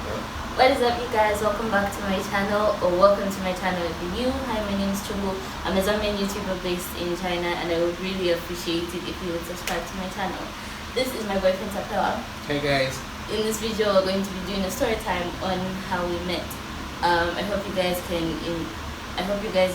What is up, you guys? Welcome back to my channel, or welcome to my channel if you're new. Hi, my name is Chungu. I'm a Zambian YouTuber based in China, and I would really appreciate it if you would subscribe to my channel. This is my boyfriend Tapewa. Hey guys. In this video, we're going to be doing a story time on how we met. I hope you guys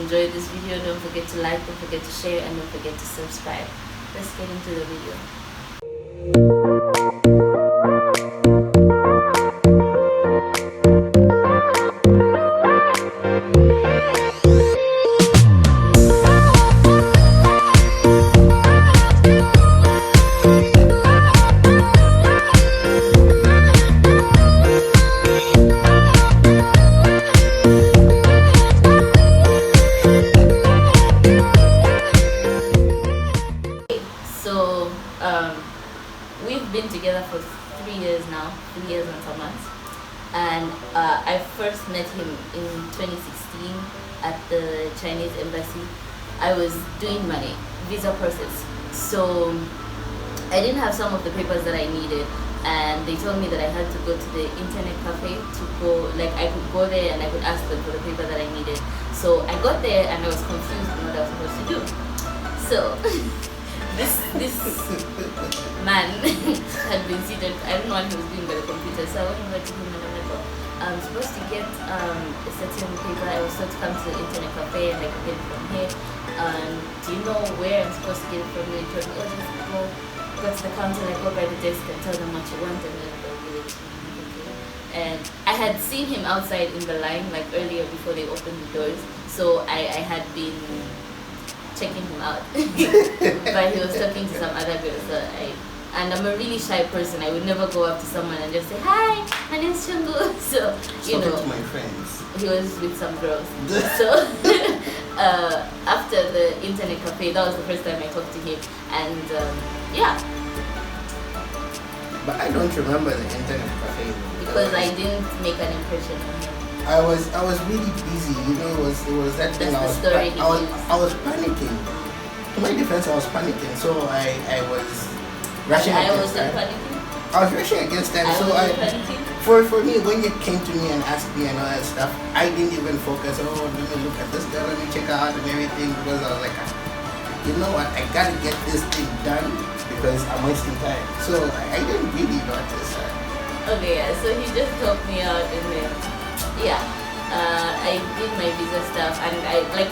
enjoyed this video. Don't forget to like, don't forget to share, and don't forget to subscribe. Let's get into the video. We've been together for 3 years now, 3 years and some months, and I first met him in 2016 at the Chinese embassy. I was doing my visa process, so I didn't have some of the papers that I needed, and they told me that I had to go to the internet cafe to go, like I could go there and I could ask them for the paper that I needed. So I got there and I was confused on what I was supposed to do. So this man had been seated. I don't know what he was doing by the computer, so I went over to him and I'm like, oh, I'm supposed to get a certain paper. I was supposed to come to the internet cafe and I could get it from here. Do you know where I'm supposed to get it from? And he told me, oh, just go to the counter, like go by the desk and tell them what you want, and then they'll give it to me. And I had seen him outside in the line like earlier before they opened the doors, so I had been checking him out. But he was talking to some other girl, so and I'm a really shy person. I would never go up to someone and just say, hi, my name is Chungu. So, you know, to my friends. He was with some girls. So after the internet cafe, that was the first time I talked to him, and yeah. But I don't remember the internet cafe because I didn't make an impression on him. I was really busy, you know. It was that thing. That's I was panicking. To my defense, I was panicking, so I was rushing against time. I was rushing against time, so for me, when you came to me and asked me and all that stuff, I didn't even focus. Oh, let me look at this girl, let me check her out and everything, because I was like, you know what, I gotta get this thing done because I'm wasting time. So I didn't really notice. Okay, yeah. So he just helped me out, and then yeah, I did my visa stuff, and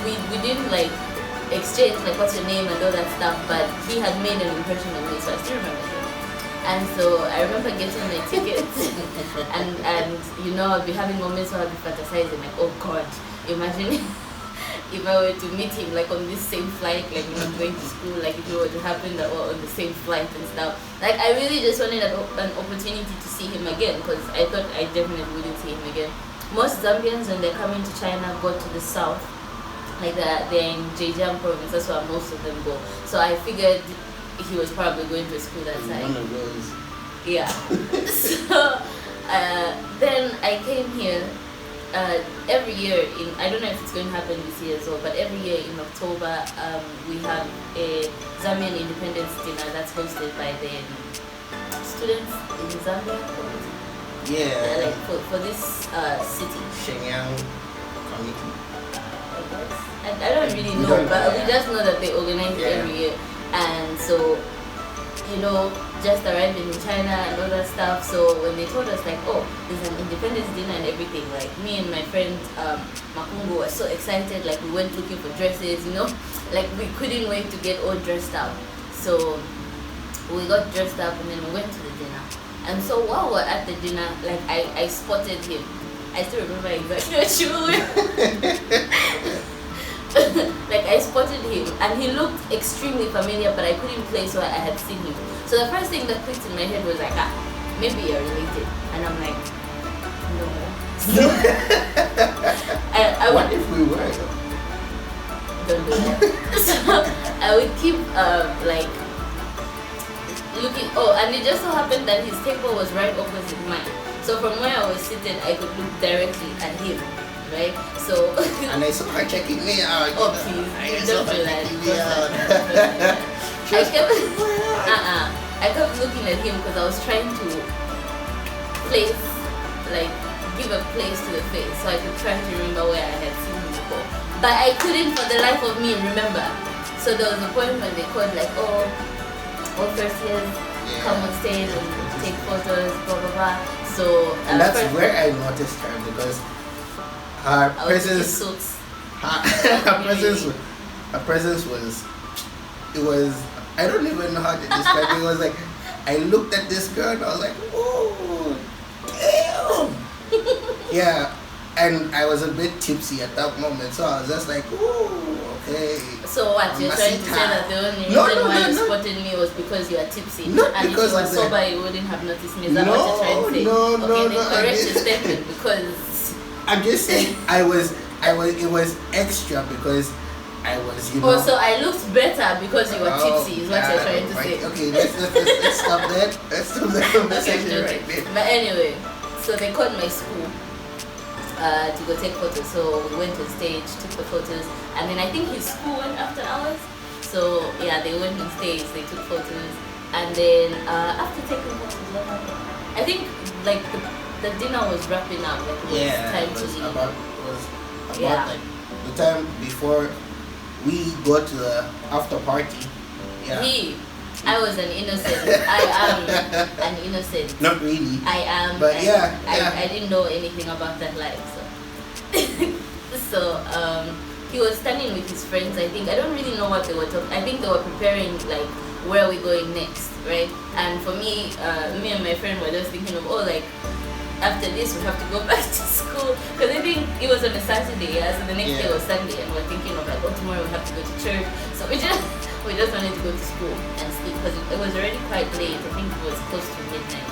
we didn't like exchange like what's your name and all that stuff, but he had made an impression on me, so I still remember him. And so I remember getting my tickets and you know, I'll be having moments where I'll be fantasizing like, oh god, imagine if I were to meet him like on this same flight, like you know, going to school, like if it were to happen that we're on the same flight and stuff. Like I really just wanted an opportunity to see him again, because I thought I definitely wouldn't see him again. Most Zambians, when they're coming to China, go to the south, like they're in Zhejiang province. That's where most of them go. So I figured he was probably going to school that side. One of those. Yeah. So then I came here. Every year I don't know if it's going to happen this year as well, but every year in October we have a Zambian Independence Dinner that's hosted by the students in Zambia. Yeah. Like for this city. Shenyang committee. I don't really know, but we just know that they organize it every year. And so, you know, just arriving in China and all that stuff. So when they told us like, oh, there's an independence dinner and everything, like me and my friend Makungo were so excited. Like we went looking for dresses, you know, like we couldn't wait to get all dressed up. So we got dressed up and then we went to the dinner. And so while we're at the dinner, like I spotted him. I still remember exactly what you were. Like I spotted him and he looked extremely familiar, but I couldn't place where I had seen him. So the first thing that clicked in my head was like, maybe you're related. And I'm like, no. So what if we were? Don't do that. So I would keep like looking. Oh, and it just so happened that his table was right opposite mine. So from where I was seated, I could look directly at him. Right? So and I saw her checking me out. Oh please, don't do that. I kept looking at him because I was trying to place like give a place to the face so I could try to remember where I had seen him before. But I couldn't for the life of me remember. So there was a point when they called like, oh, all first years come on stage and take photos, blah blah blah. So and that's where I noticed her because her presence, her presence was, it was, I don't even know how to describe it. It was like I looked at this girl and I was like, oh, damn. Yeah, and I was a bit tipsy at that moment, so I was just like, oh, okay. So what, you're trying to say that the only reason why you spotted me was because you are tipsy? Not and because if you were sober, you wouldn't have noticed me. Is that what you're trying to say? Then correct your statement because... I'm just saying it was extra because I was, you know... Oh, so I looked better because you were tipsy is what you're trying to say. Okay, let's stop that. Let's stop that conversation right there. But anyway, so they called my school to go take photos. So we went to the stage, took the photos, and then I think his school went after hours. So yeah, they went on stage, they took photos, and then after taking photos, what happened? I think like the dinner was wrapping up. Like it was time to leave. It was about like the time before we go to the after party. Yeah. I was an innocent. I am an innocent. Not really. I am. But I didn't know anything about that life. So, he was standing with his friends. I think I don't really know what they were talking. I think they were preparing like where are we going next, right? And for me, me and my friend were just thinking of like after this we have to go back to school because I think it was on a Saturday. Yeah, so the next day was Sunday, and we're thinking of like tomorrow we have to go to church. So we just wanted to go to school and sleep because it was already quite late. I think it was close to midnight.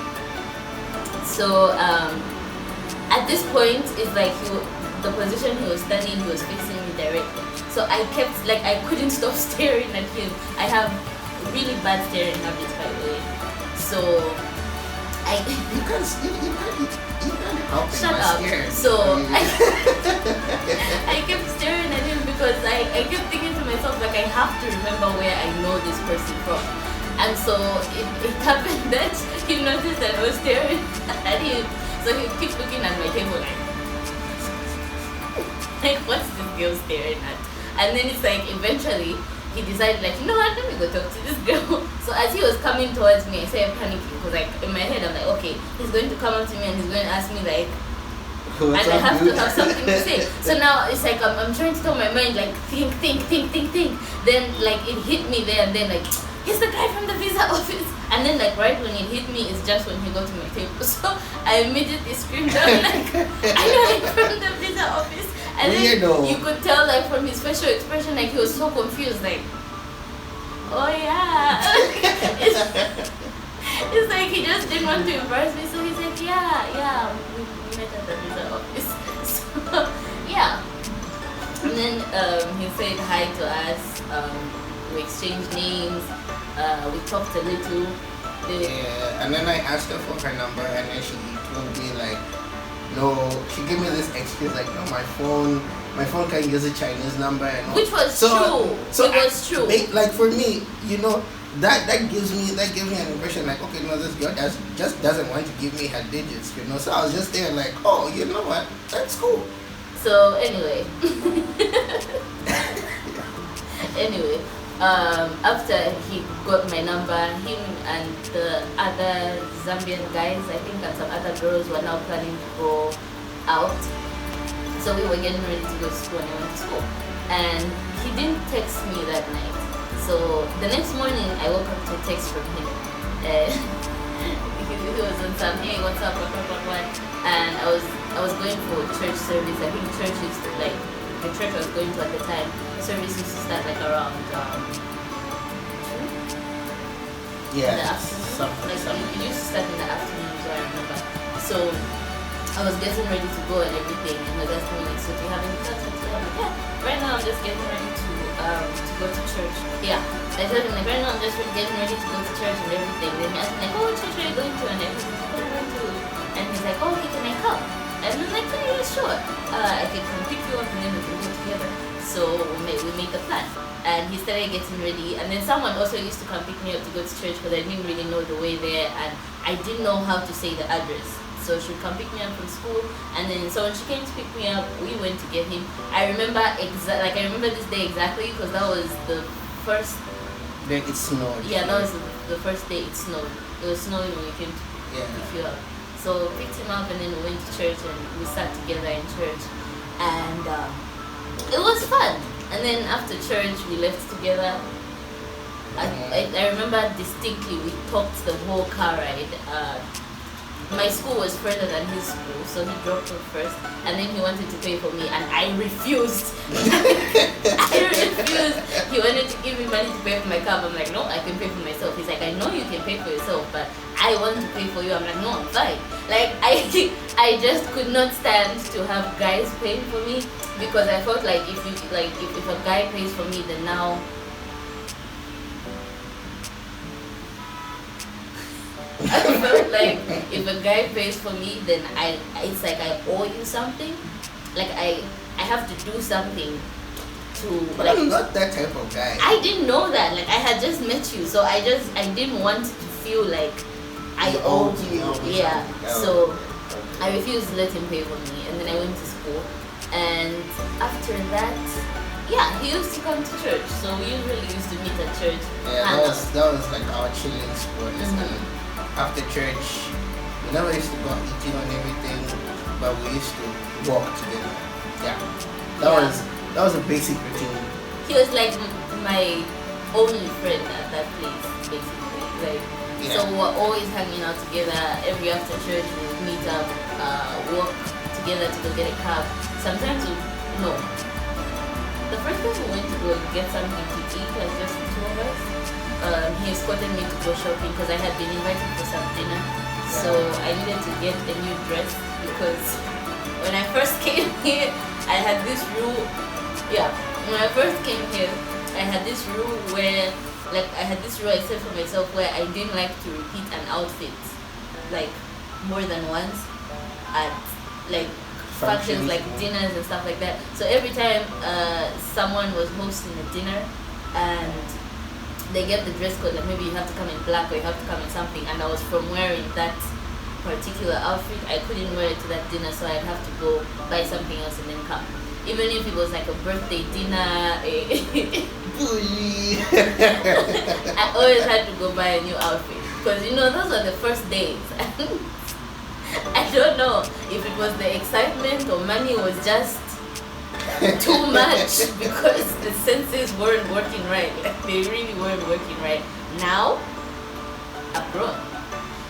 So at this point, it's like the position he was standing, he was facing me directly. So I kept I couldn't stop staring at him. I have really bad staring habits, by the way. So you can't help it. Shut up. Scared. So I kept staring at him because I kept thinking to myself like I have to remember where I know this person from. And so it happened that he noticed that I was staring at him. So he kept looking at my table like what's this girl staring at? And then it's like eventually he decided like, you know what, let me go talk to this girl. So as he was coming towards me, I started panicking because like in my head I'm like, okay, he's going to come up to me and he's going to ask me like, and I have to have something to say. So now it's like I'm trying to tell my mind like think. Then like it hit me there and then like, he's the guy from the visa office. And then like right when it hit me is just when he got to my table. So I immediately screamed out like, I know him from the visa office. And then you could tell like from his facial expression like he was so confused like, oh yeah. It's like he just didn't want to embarrass me, so he's like, yeah, we met at the visa office. So yeah. And then he said hi to us, we exchanged names, we talked a little. Yeah, and then I asked her for her number and then she told me like, no, she gave me this excuse like, no, my phone can use a Chinese number and all. Which was true. So it was true. Like for me, you know, that gives me an impression like, okay, no, this girl just doesn't want to give me her digits, you know. So I was just there like, oh, you know what, that's cool. So anyway, after he got my number, him and the other Zambian guys, I think, and some other girls were now planning to go out. So we were getting ready to go to school and I went to school. And he didn't text me that night. So the next morning I woke up to a text from him. He was on some, hey, what's up, what. And I was going for church service. I think church is like, the church I was going to at the time, service used to start like around 2? Yeah, in the afternoon. It used to start in the afternoon, so I remember. So I was getting ready to go and everything, and he was asking me like, so do you have any plans for today? I'm like, yeah, right now I'm just getting ready to go to church. Yeah, I told him like, right now I'm just getting ready to go to church and everything. Then he asked me like, oh, what church are you going to? And everything. What are you going to? And he's like, oh, okay, can I come? And I'm like, oh, yeah, sure. I can come pick you up and then we can go together. So we made the plan. And he started getting ready. And then someone also used to come pick me up to go to church because I didn't really know the way there. And I didn't know how to say the address. So she would come pick me up from school, and then so when she came to pick me up, we went to get him. I remember I remember this day exactly because that was the first. Then it snowed. Yeah, that was the first day it snowed. It was snowing when we came to pick you up. So picked him up, and then we went to church, and we sat together in church, and it was fun. And then after church, we left together. I remember distinctly we talked the whole car ride. My school was further than his school, so he dropped off first, and then he wanted to pay for me, and I refused. I refused. He wanted to give me money to pay for my cab. I'm like, no, I can pay for myself. He's like, I know you can pay for yourself, but I want to pay for you. I'm like, no, I'm fine. Like I just could not stand to have guys paying for me because I felt like if a guy pays for me, then now. I felt like if a guy pays for me, then it's like I owe you something. Like I have to do something to. But I'm not that type of guy. I didn't know that. Like I had just met you, so I didn't want to feel like I owed you. Yeah. So I refused to let him pay for me, and then I went to school. And after that, yeah, he used to come to church. So we usually used to meet at church. Yeah, that was like our chilling spot. After church, we never used to go eating and everything, but we used to walk together. Yeah, that was a basic routine. He was like my only friend at that place, basically. Like, so we were always hanging out together. Every after church, we would meet up, walk together to go get a cab. Sometimes the first time we went to go get something to eat, like just the two of us. He escorted me to go shopping because I had been invited for some dinner. So I needed to get a new dress because when I first came here, I had this rule. Yeah, when I first came here, I had this rule where, I set for myself where I didn't like to repeat an outfit like more than once at like functions like dinners and stuff like that. So every time someone was hosting a dinner and they gave the dress code, like maybe you have to come in black or you have to come in something, and I was from wearing that particular outfit, I couldn't wear it to that dinner, so I'd have to go buy something else and then come. Even if it was like a birthday dinner, I always had to go buy a new outfit because those are the first days. I don't know if it was the excitement or money was just too much because the senses weren't working right. Like they really weren't working right. Now, I've grown.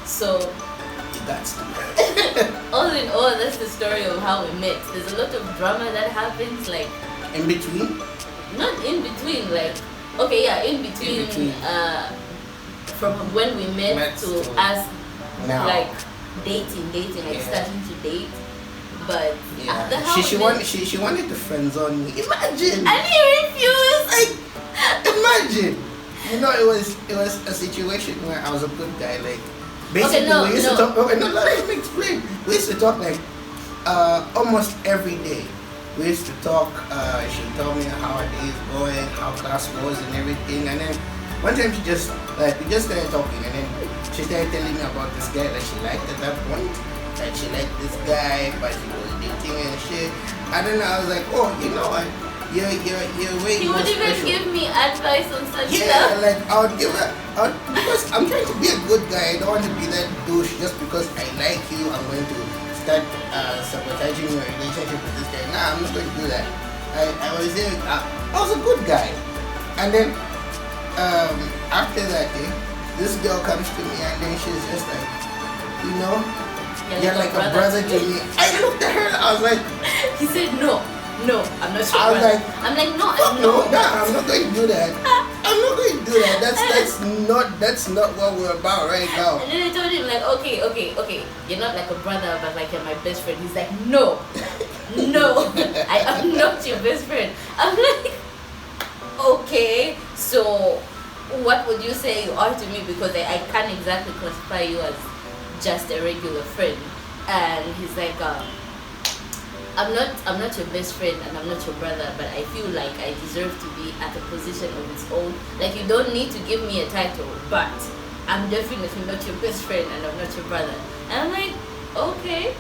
So, that's all in all, that's the story of how we met. There's a lot of drama that happens, like in between. Not in between, like in between. From when we met to us, now. like dating, like starting to date. But she wanted to friend zone me. Imagine. And he refused. Like, imagine. It was a situation where I was a good guy. Like, basically, we used to talk. Okay, no, let me explain. We used to talk like almost every day. We used to talk. She would tell me how her day is going, how class was, and everything. And then one time we just started talking, and then she started telling me about this guy that she liked at that point. That she liked this guy, but he was dating and shit. And then I was like, oh, you know what? You're way more special. He would even give me advice on such stuff. Yeah, like I would give her, because I'm trying to be a good guy. I don't want to be that douche just because I like you. I'm going to start sabotaging your relationship with this guy. Nah, I'm not going to do that. I was there. I was a good guy. And then after that day, this girl comes to me and then she's just like, you're like a brother to me. I looked at her, I was like... He said, no, I'm not sure. I'm like, no, I'm not going to do that. I'm not going to do that. That's not what we're about right now. And then I told him, like, okay, you're not like a brother, but like you're my best friend. He's like, no, I am not your best friend. I'm like, okay, so what would you say you are to me? Because I can't exactly classify you as just a regular friend. And he's like, I'm not your best friend and I'm not your brother, but I feel like I deserve to be at a position of its own. Like, you don't need to give me a title, but I'm definitely not your best friend and I'm not your brother. And I'm like, Okay.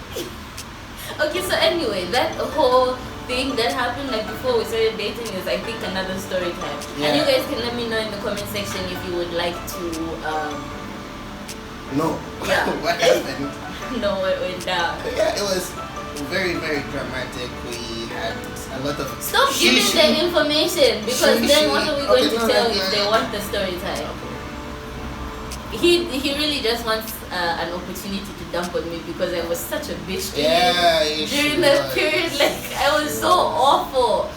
Okay, so anyway, that whole thing that happened like before we started dating is I think another story time. Yeah. And you guys can let me know in the comment section if you would like to no. Yeah. What happened? No, what went down. Yeah, it was very, very dramatic. We had a lot of stop giving the information because then what are we going to tell if they want the story time? He really just wants an opportunity to dump on me because I was such a bitch to him during that period. Like I was so awful.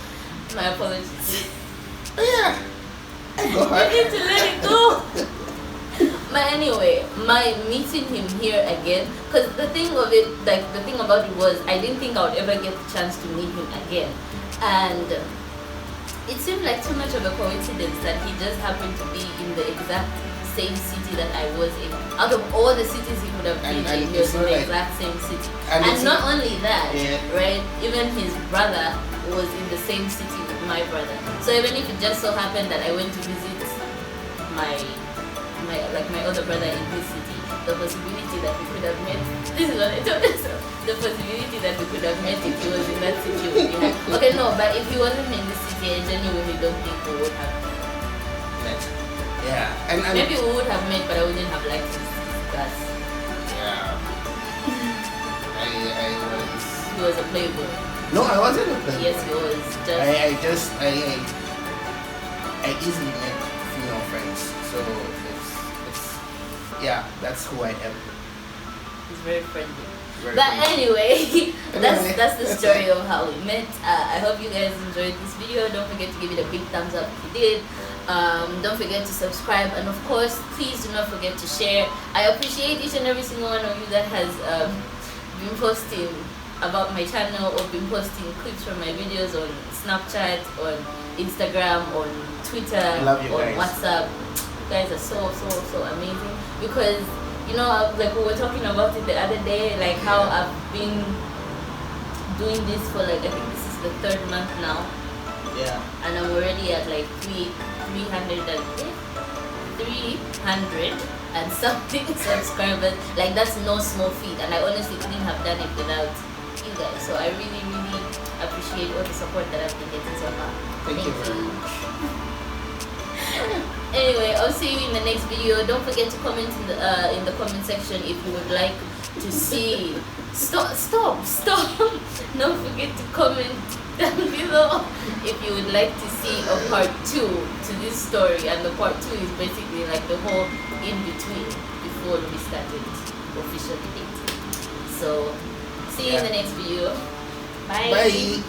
My apologies. Yeah, I go hard. You need to let it go. But anyway, my meeting him here again, because the thing of it, like the thing about it was, I didn't think I would ever get the chance to meet him again, and it seemed like too much of a coincidence that he just happened to be in the exact same city that I was in. Out of all the cities he could have been in, he was in the exact same city. And not only that, right? Even his brother was in the same city with my brother. So even if it just so happened that I went to visit my other brother in his city, the possibility that we could have met. This is what I told myself. The possibility that we could have met if he was in that city would be high. Okay, no, but if he wasn't in the city, I genuinely don't think we would have met. Yeah, and maybe we would have met, but I wouldn't have liked his class. Yeah. He was a playboy. No, I wasn't a playboy. Yes, he was. I easily met female friends, so yeah, that's who I am. He's very friendly. But anyway, that's the story of how we met. I hope you guys enjoyed this video. Don't forget to give it a big thumbs up if you did. Don't forget to subscribe, and of course, please do not forget to share. I appreciate each and every single one of you that has been posting about my channel or been posting clips from my videos on Snapchat, on Instagram, on Twitter, on WhatsApp. You guys are so amazing, because you know, like we were talking about it the other day, like how I've been doing this for like, I think this is the 3rd month now. Yeah. And I'm already at like 300 and something subscribers. Like that's no small feat, and I honestly couldn't have done it without you guys. So I really appreciate all the support that I've been getting so far. Thank you very much. Anyway, I'll see you in the next video. Don't forget to comment in the comment section if you would like to see. Stop! Don't forget to comment down below if you would like to see a part 2 to this story, and the part 2 is basically like the whole in between before we started officially dating. So see you in the next video. Bye.